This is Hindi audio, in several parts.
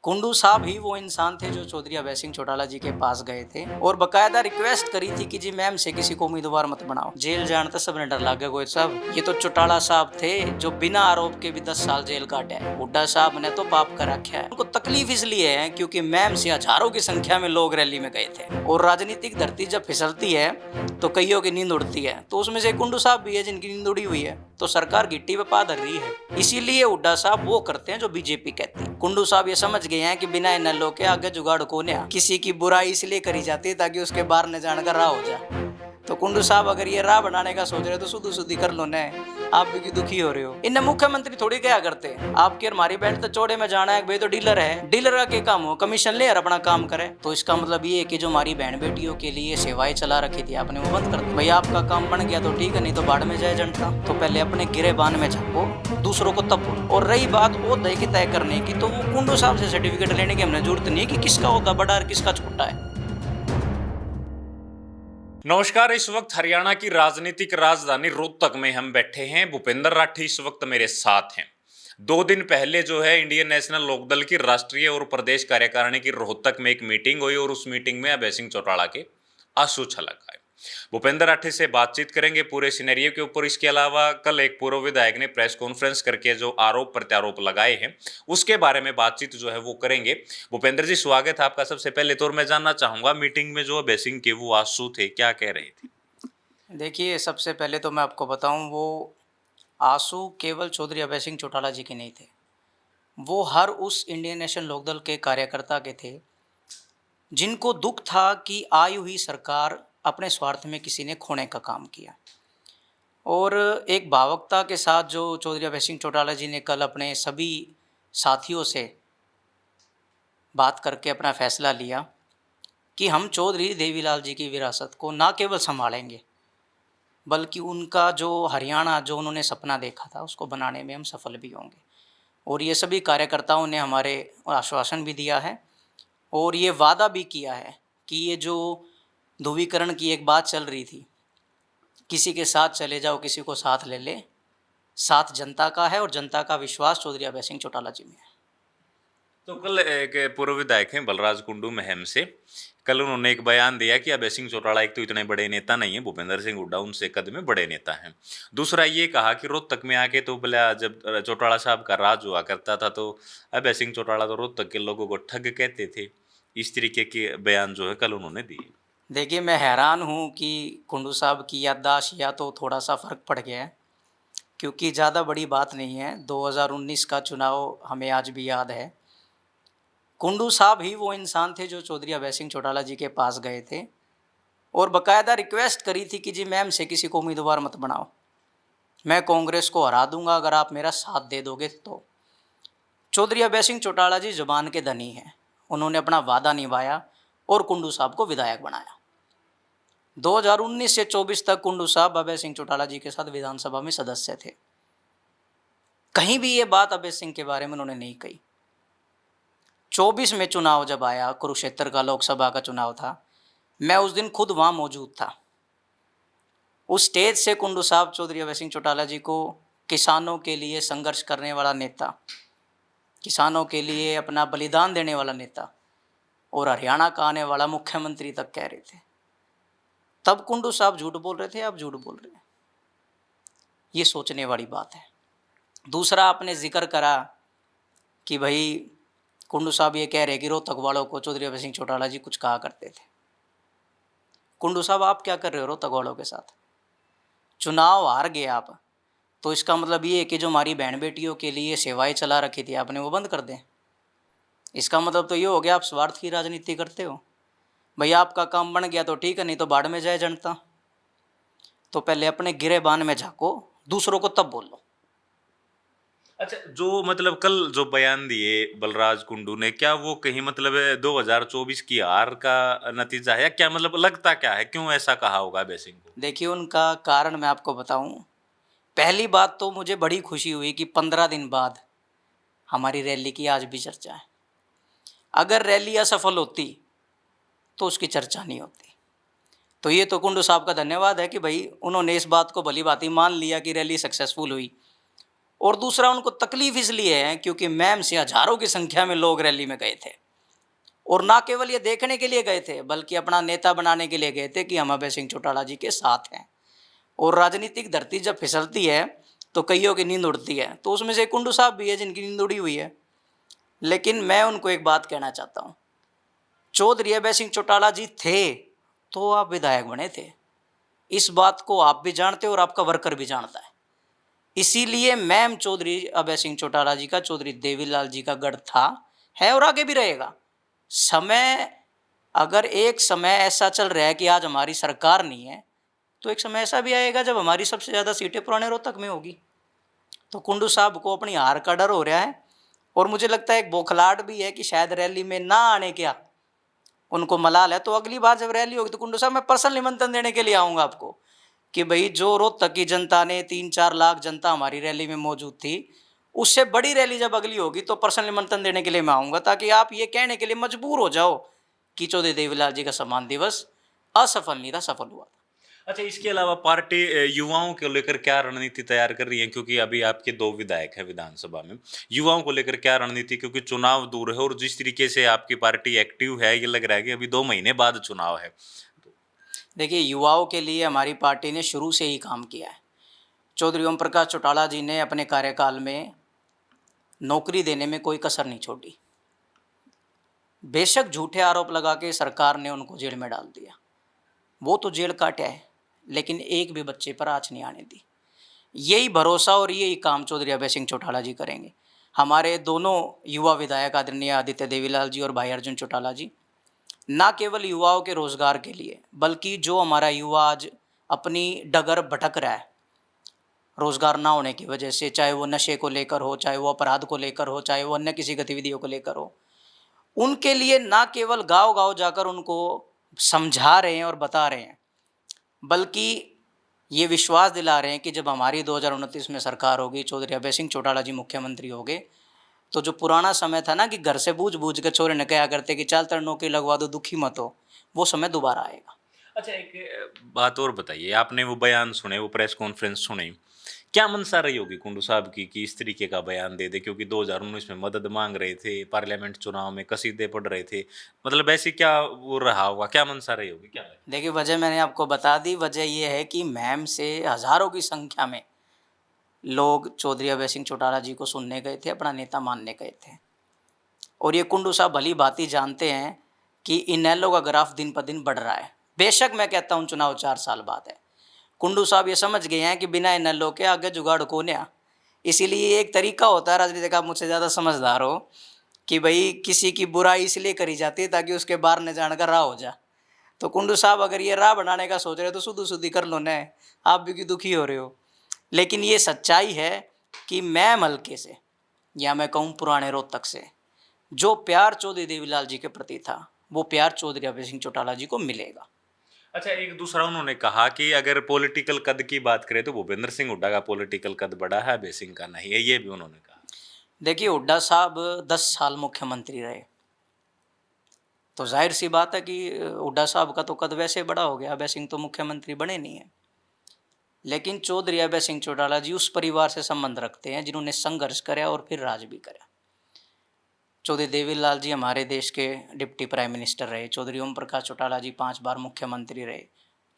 कुंडू साहब ही वो इंसान थे जो चौधरी अभय सिंह चौटाला जी के पास गए थे और बकायदा रिक्वेस्ट करी थी कि जी मैम से किसी को उम्मीदवार मत बनाओ। जेल जाने तो सबने डर लग गया गोयल साहब, ये तो चौटाला साहब थे जो बिना आरोप के भी 10 साल जेल काटे हैं। हुड्डा साहब ने तो पाप कर रखा है। उनको तकलीफ इसलिए है क्योंकि मैम से हजारों की संख्या में लोग रैली में गए थे और राजनीतिक धरती जब फिसलती है तो कईयों की नींद उड़ती है, तो उसमें से कुंडू साहब भी है जिनकी नींद उड़ी हुई है। तो सरकार गिट्टी पे पा धर रही है, इसीलिए हुड्डा साहब वो करते हैं जो बीजेपी कहती है। कुंडू साहब ये समझ गए हैं कि बिना इनलो के आगे जुगाड़ को नहीं। किसी की बुराई इसलिए करी जाती है ताकि उसके बाहर न जाने का राह हो जाए। तो कुंडू साहब अगर ये राह बनाने का सोच रहे हो तो सुधु सुधी कर लो न। आप भी दुखी हो रहे हो। इन्हें मुख्यमंत्री थोड़ी क्या करते हैं, आपकी और हमारी बैंड तो चौड़े में जाना है भाई, तो डीलर है, डीलर का क्या काम हो, कमीशन ले और अपना काम करे। तो इसका मतलब ये है कि जो हमारी बहन बेटियों के लिए सेवाएं चला रखी थी आपने वो बंद कर दी। भाई आपका काम बन गया तो ठीक है, नहीं तो बाढ़ में जाए जनता। तो पहले अपने गिरेबान में झाँको, दूसरों को तब बोलो। और रही बात ओहदे की तय करने की, तो वो कुंडू साहब से सर्टिफिकेट लेने की हमने जरूरत नहीं है कि किसका ओहदा बड़ा और किसका छोटा है। नमस्कार। इस वक्त हरियाणा की राजनीतिक राजधानी रोहतक में हम बैठे हैं। भूपेंद्र राठी इस वक्त मेरे साथ हैं। 2 दिन पहले जो है इंडियन नेशनल लोकदल की राष्ट्रीय और प्रदेश कार्यकारिणी की रोहतक में एक मीटिंग हुई और उस मीटिंग में अभय सिंह चौटाला के आंसू छलक आए। भूपेंद्र राठी से बातचीत करेंगे पूरे सिनेरियो के ऊपर। इसके अलावा कल एक पूर्व विधायक ने प्रेस कॉन्फ्रेंस करके जो आरोप प्रत्यारोप लगाए हैं उसके बारे में बातचीत जो है वो करेंगे। भूपेंद्र जी, स्वागत है आपका। सबसे पहले तो मैं जानना चाहूंगा, मीटिंग में जो अभय सिंह के वो आंसू थे, क्या कह रहे थे? देखिए, सबसे पहले तो मैं आपको बताऊं, वो आंसू केवल चौधरी अभय सिंह चौटाला जी के नहीं थे, वो हर उस इंडियन नेशनल लोकदल के कार्यकर्ता के थे जिनको दुख था कि आई हुई सरकार अपने स्वार्थ में किसी ने खोने का काम किया। और एक भावुकता के साथ जो चौधरी अभय सिंह चौटाला जी ने कल अपने सभी साथियों से बात करके अपना फैसला लिया कि हम चौधरी देवीलाल जी की विरासत को ना केवल संभालेंगे बल्कि उनका जो हरियाणा जो उन्होंने सपना देखा था उसको बनाने में हम सफल भी होंगे। और ये सभी कार्यकर्ताओं ने हमारे आश्वासन भी दिया है और ये वादा भी किया है कि ये जो ध्रुवीकरण की एक बात चल रही थी, किसी के साथ चले जाओ किसी को साथ ले ले, साथ जनता का है और जनता का विश्वास चौधरी अभय सिंह चौटाला जी में है। तो कल एक पूर्व विधायक हैं बलराज कुंडू महम से, कल उन्होंने एक बयान दिया कि अभय सिंह चौटाला एक तो इतने बड़े नेता नहीं है, भूपेंद्र सिंह हुड्डा उनसे कद में बड़े नेता हैं। दूसरा ये कहा कि रोहतक में आके तो बोला जब चौटाला साहब का राज हुआ करता था तो अभय सिंह चौटाला तो रोहतक के लोगों को ठग कहते थे। इस तरीके के बयान जो है कल उन्होंने दिए। देखिए, मैं हैरान हूँ कि कुंडू साहब की याददाश्त या तो थोड़ा सा फ़र्क पड़ गया है, क्योंकि ज़्यादा बड़ी बात नहीं है। 2019 का चुनाव हमें आज भी याद है। कुंडू साहब ही वो इंसान थे जो चौधरी अभय सिंह चौटाला जी के पास गए थे और बकायदा रिक्वेस्ट करी थी कि जी मैम से किसी को उम्मीदवार मत बनाओ, मैं कांग्रेस को हरा दूंगा अगर आप मेरा साथ दे दोगे। तो चौधरी अभय सिंह चौटाला जी जुबान के धनी हैं, उन्होंने अपना वादा निभाया और कुंडू साहब को विधायक बनाया। 2019 से 24 तक कुंडू साहब अभय सिंह चौटाला जी के साथ विधानसभा में सदस्य थे। कहीं भी ये बात अभय सिंह के बारे में उन्होंने नहीं कही। 24 में चुनाव जब आया, कुरुक्षेत्र का लोकसभा का चुनाव था, मैं उस दिन खुद वहाँ मौजूद था। उस स्टेज से कुंडू साहब चौधरी अभय सिंह चौटाला जी को किसानों के लिए संघर्ष करने वाला नेता, किसानों के लिए अपना बलिदान देने वाला नेता और हरियाणा का आने वाला मुख्यमंत्री तक कह रहे थे। तब कुंडू साहब झूठ बोल रहे थे, अब झूठ बोल रहे हैं। ये सोचने वाली बात है। दूसरा, आपने जिक्र करा कि भाई कुंडू साहब ये कह रहे कि रोहतक वालों को चौधरी अभय सिंह चौटाला जी कुछ कहा करते थे। कुंडू साहब, आप क्या कर रहे हो रोहतक वालों के साथ? चुनाव हार गए आप, तो इसका मतलब ये है कि जो हमारी बहन बेटियों के लिए सेवाएं चला रखी थी आपने वो बंद कर दें। इसका मतलब तो ये हो गया आप स्वार्थ की राजनीति करते हो। भैया आपका काम बन गया तो ठीक है, नहीं तो बाढ़ में जाए जनता। तो पहले अपने गिरेबान में झाँको, दूसरों को तब बोलो। अच्छा, जो मतलब कल जो बयान दिए बलराज कुंडू ने, क्या वो कहीं मतलब 2024 की हार का नतीजा है या क्या? मतलब लगता क्या है, क्यों ऐसा कहा होगा अभय सिंह को? देखिए, उनका कारण मैं आपको बताऊं। पहली बात तो मुझे बड़ी खुशी हुई कि 15 दिन बाद हमारी रैली की आज भी चर्चा है। अगर रैली असफल होती तो उसकी चर्चा नहीं होती। तो ये तो कुंडू साहब का धन्यवाद है कि भाई उन्होंने इस बात को भली भांति मान लिया कि रैली सक्सेसफुल हुई और दूसरा उनको तकलीफ इसलिए है क्योंकि मैम से हजारों की संख्या में लोग रैली में गए थे, और ना केवल ये देखने के लिए गए थे बल्कि अपना नेता बनाने के लिए गए थे कि हम अभय सिंह चौटाला जी के साथ हैं। और राजनीतिक धरती जब फिसलती है तो कईयों की नींद उड़ती है, तो उसमें से कुंडू साहब भी है जिनकी नींद उड़ी हुई है। लेकिन मैं उनको एक बात कहना चाहता हूँ, चौधरी अभय सिंह चौटाला जी थे तो आप विधायक बने थे, इस बात को आप भी जानते हो और आपका वर्कर भी जानता है। इसीलिए मैम चौधरी अभय सिंह चौटाला जी का, चौधरी देवीलाल जी का गढ़ था, है और आगे भी रहेगा। समय, अगर एक समय ऐसा चल रहा है कि आज हमारी सरकार नहीं है, तो एक समय ऐसा भी आएगा जब हमारी सबसे ज़्यादा सीटें पुराने रोहतक में होगी। तो कुंडू साहब को अपनी हार का डर हो रहा है, और मुझे लगता है एक बौखलाहट भी है कि शायद रैली में ना आने क्या उनको मलाल है। तो अगली बार जब रैली होगी तो कुंडू साहब मैं पर्सनल निमंत्रण देने के लिए आऊँगा आपको कि भाई जो रोहतक की जनता ने 3-4 लाख जनता हमारी रैली में मौजूद थी, उससे बड़ी रैली जब अगली होगी तो पर्सनल निमंत्रण देने के लिए मैं आऊँगा, ताकि आप ये कहने के लिए मजबूर हो जाओ कि चौधरी देवीलाल जी का सम्मान दिवस असफल नहीं था, सफल हुआ। अच्छा, इसके अलावा पार्टी युवाओं को लेकर क्या रणनीति तैयार कर रही है? क्योंकि अभी आपके 2 विधायक हैं विधानसभा में। युवाओं को लेकर क्या रणनीति, क्योंकि चुनाव दूर है और जिस तरीके से आपकी पार्टी एक्टिव है, ये लग रहा है कि अभी 2 महीने बाद चुनाव है। देखिए, युवाओं के लिए हमारी पार्टी ने शुरू से ही काम किया है। चौधरी ओम प्रकाश चौटाला जी ने अपने कार्यकाल में नौकरी देने में कोई कसर नहीं छोड़ी। बेशक झूठे आरोप लगा के सरकार ने उनको जेल में डाल दिया, वो तो जेल काटा है, लेकिन एक भी बच्चे पर आँच नहीं आने दी। यही भरोसा और यही काम चौधरी अभय सिंह चौटाला जी करेंगे। हमारे दोनों युवा विधायक आदरणीय आदित्य देवीलाल जी और भाई अर्जुन चौटाला जी ना केवल युवाओं के रोज़गार के लिए, बल्कि जो हमारा युवा आज अपनी डगर भटक रहा है रोज़गार ना होने की वजह से, चाहे वो नशे को लेकर हो, चाहे वो अपराध को लेकर हो, चाहे वो अन्य किसी गतिविधियों को लेकर हो, उनके लिए ना केवल गांव-गांव जाकर उनको समझा रहे हैं और बता रहे हैं, बल्कि ये विश्वास दिला रहे हैं कि जब हमारी 2029 में सरकार होगी, चौधरी अभय सिंह चौटाला जी मुख्यमंत्री होंगे, तो जो पुराना समय था ना कि घर से बूझ-बूझ के छोरे ने कहा करते कि चल तेरे नौकरी लगवा दो, दुखी मत हो, वो समय दोबारा आएगा। अच्छा, एक बात और बताइए, आपने वो बयान सुने, वो प्रेस कॉन्फ्रेंस सुनी, क्या मंशा रही होगी कुंडू साहब की कि इस तरीके का बयान दे दे? क्योंकि 2019 में मदद मांग रहे थे, पार्लियामेंट चुनाव में कसीदे पढ़ रहे थे, मतलब ऐसी क्या वो रहा होगा, क्या मंशा रही होगी, क्या है? देखिए, वजह मैंने आपको बता दी। वजह ये है कि मैम से हज़ारों की संख्या में लोग चौधरी अभय सिंह चौटाला जी को सुनने गए थे, अपना नेता मानने गए थे। और ये कुंडू साहब भली भांति जानते हैं कि इनेलो का ग्राफ दिन पर दिन बढ़ रहा है। बेशक मैं कहता हूँ चुनाव 4 साल बाद है, कुंडू साहब ये समझ गए हैं कि बिना इनेलो के आगे जुगाड़ को नया। इसीलिए एक तरीका होता है राजनीति का, आप मुझसे ज़्यादा समझदार हो, कि भाई किसी की बुराई इसलिए करी जाती है ताकि उसके बाहर न जाने का राह हो जा। तो कुंडू साहब अगर ये राह बनाने का सोच रहे हो तो शुद्ध शुद्धि कर लो न, आप भी क्यों दुखी हो रहे हो। लेकिन ये सच्चाई है कि मैं हल्के से, या मैं कहूँ पुराने रोहतक से, जो प्यार चौधरी देवीलाल जी के प्रति था वो प्यार चौधरी अभय सिंह चौटाला जी को मिलेगा। अच्छा, एक दूसरा उन्होंने कहा कि अगर पॉलिटिकल कद की बात करें तो भूपेंद्र सिंह हुड्डा का पॉलिटिकल कद बड़ा है, अभय सिंह का नहीं है, ये भी उन्होंने कहा। देखिए, हुड्डा साहब 10 साल मुख्यमंत्री रहे, तो जाहिर सी बात है कि हुड्डा साहब का तो कद वैसे बड़ा हो गया, अभय सिंह तो मुख्यमंत्री बने नहीं है। लेकिन चौधरी अभय सिंह चौटाला जी उस परिवार से संबंध रखते हैं जिन्होंने संघर्ष करा और फिर राज भी करा। चौधरी देवीलाल जी हमारे देश के डिप्टी प्राइम मिनिस्टर रहे, चौधरी ओम प्रकाश चौटाला जी 5 बार मुख्यमंत्री रहे,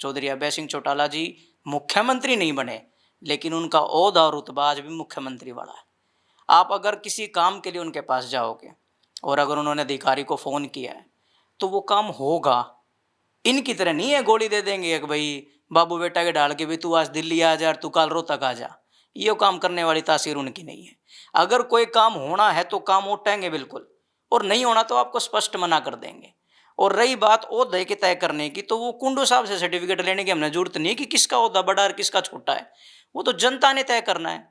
चौधरी अभय सिंह चौटाला जी मुख्यमंत्री नहीं बने, लेकिन उनका ओहदा और रुतबा आज भी मुख्यमंत्री वाला है। आप अगर किसी काम के लिए उनके पास जाओगे और अगर उन्होंने अधिकारी को फ़ोन किया है तो वो काम होगा। इनकी तरह नहीं है गोली दे देंगे कि भाई बाबू बेटा के डाल के भी तू आज दिल्ली आ जा और तू कल रोहतक आ जा, ये काम करने वाली तासीर उनकी नहीं है। अगर कोई काम होना है तो काम उठाएंगे बिल्कुल, और नहीं होना तो आपको स्पष्ट मना कर देंगे। और रही बात ओहदे के तय करने की, तो वो कुंडू साहब से सर्टिफिकेट लेने की हमने जरूरत नहीं है कि किसका ओहदा बड़ा और किसका छोटा है, वो तो जनता ने तय करना है।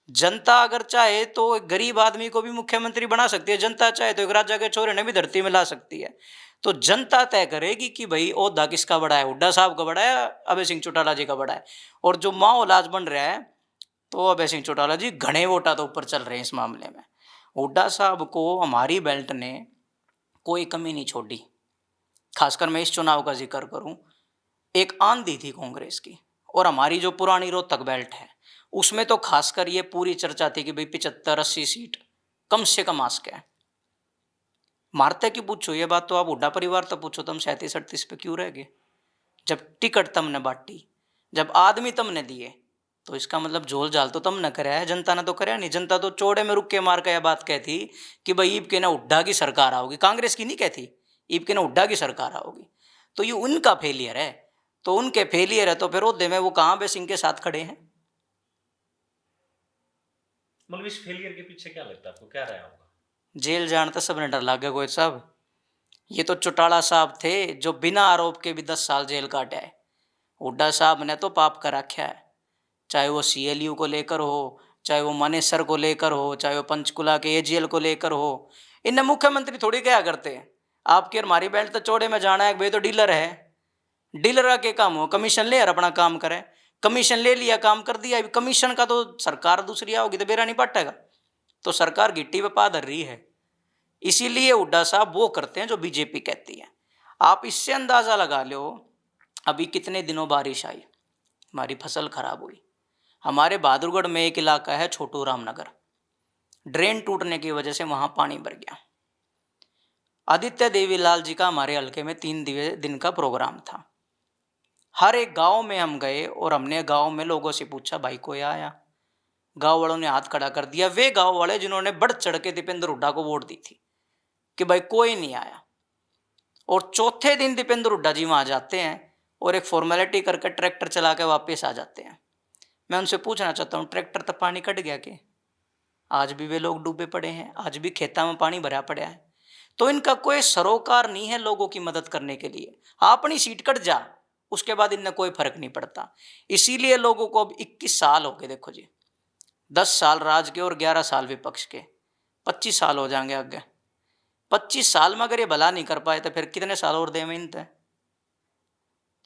जनता अगर चाहे तो एक गरीब आदमी को भी मुख्यमंत्री बना सकती है, जनता चाहे तो एक राजा के छोरे ने भी धरती में ला सकती है। तो जनता तय करेगी कि भाई ओहदा किसका बड़ा है, हुड्डा साहब का बड़ा है, अभय सिंह चौटाला जी का बड़ा है। और जो माहौल आज बन रहा है तो अभय सिंह चौटाला जी घने वोटा तो ऊपर चल रहे हैं इस मामले में। हुड्डा साहब को हमारी बेल्ट ने कोई कमी नहीं छोड़ी। खासकर मैं इस चुनाव का जिक्र करूं, एक आंधी थी कांग्रेस की, और हमारी जो पुरानी रोहतक बेल्ट है उसमें तो खासकर ये पूरी चर्चा थी कि भाई 75-80 सीट कम से कम आस्क है। मारते की पूछो ये बात तो आप हुड्डा परिवार तो पूछो, तुम 37-38 पे क्यों रह गए? जब टिकट तुमने बांटी, जब आदमी तुमने दिए, तो इसका मतलब झोल झाल तो तुमने कराया है, जनता ने तो कराया नहीं। जनता तो चौड़े में रुक के मार के यह बात कहती कि भाई ईब के ना हुड्डा की सरकार आओगी, कांग्रेस की नहीं कहती, ईब के ना हुड्डा की सरकार आओगी। तो ये उनका फेलियर है, तो उनके फेलियर है तो फिर ओहदे में वो कहाँ पे सिंह के साथ खड़े हैं? मतलब इस फेलियर के पीछे क्या लगता है आपको, क्या रहा होगा? जेल जाने तो सबने डर लागे कोई साहब। ये तो चौटाला साहब थे जो बिना आरोप के भी 10 साल जेल काटे है। हुड्डा साहब ने तो पाप कर रखा है, चाहे वो CLU को लेकर हो, चाहे वो मानेसर को लेकर हो, चाहे वो पंचकुला के AGL को लेकर हो। इन्हें मुख्यमंत्री थोड़ी क्या करते हैं, आपके और हमारी बेल्ट तो चौड़े में जाना है, भाई तो डीलर है, डीलर के काम हो, कमीशन ले और अपना काम करे। कमीशन ले लिया, काम कर दिया, कमीशन का तो सरकार दूसरी आओगी तो बेरा नहीं पटेगा। तो सरकार गिट्टी पे पा धर रही है। इसीलिए हुड्डा साहब वो करते हैं जो बीजेपी कहती है। आप इससे अंदाजा लगा लो, अभी कितने दिनों बारिश आई, हमारी फसल खराब हुई। हमारे बहादुरगढ़ में एक इलाका है छोटू रामनगर, ड्रेन टूटने की वजह से वहां पानी भर गया। आदित्य देवीलाल जी का हमारे हल्के में 3 दिन का प्रोग्राम था। हर एक गांव में हम गए और हमने गांव में लोगों से पूछा भाई कोई आया? गांव वालों ने हाथ खड़ा कर दिया, वे गांव वाले जिन्होंने बढ़ चढ़ के दीपेंद्र हुड्डा को वोट दी थी, कि भाई कोई नहीं आया। और चौथे दिन दीपेंद्र हुड्डा जी वहां जाते हैं और एक फॉर्मेलिटी करके ट्रैक्टर चला के वापस आ जाते हैं। मैं उनसे पूछना चाहता हूँ, ट्रैक्टर तक पानी कट गया कि आज भी वे लोग डूबे पड़े हैं, आज भी खेता में पानी भरा पड़ा है। तो इनका कोई सरोकार नहीं है लोगों की मदद करने के लिए। अपनी सीट कट जा, उसके बाद इनमें कोई फर्क नहीं पड़ता। इसीलिए लोगों को अब 21 साल हो गए, देखो जी, 10 साल राज के और 11 साल विपक्ष के, 25 साल हो जाएंगे आगे। 25 साल में अगर ये भला नहीं कर पाए तो फिर कितने साल और दे में इनते?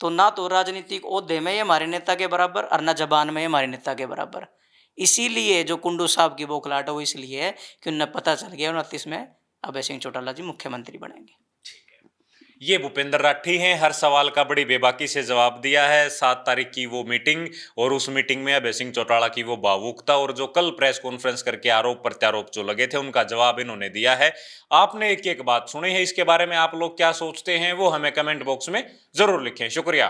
तो ना तो राजनीतिक ओहदे में ये हमारे नेता के बराबर और ना जबान में ये हमारे नेता के बराबर। इसीलिए जो कुंडू साहब की बौखलाहट है वो इसलिए है कि उन्हें पता चल गया 29 में अभय सिंह चौटाला जी मुख्यमंत्री बनेंगे। ये भूपेंद्र राठी हैं, हर सवाल का बड़ी बेबाकी से जवाब दिया है। 7 तारीख की वो मीटिंग और उस मीटिंग में अभय सिंह चौटाला की वो भावुकता और जो कल प्रेस कॉन्फ्रेंस करके आरोप प्रत्यारोप जो लगे थे उनका जवाब इन्होंने दिया है। आपने एक एक बात सुनी है, इसके बारे में आप लोग क्या सोचते हैं वो हमें कमेंट बॉक्स में जरूर लिखें। शुक्रिया।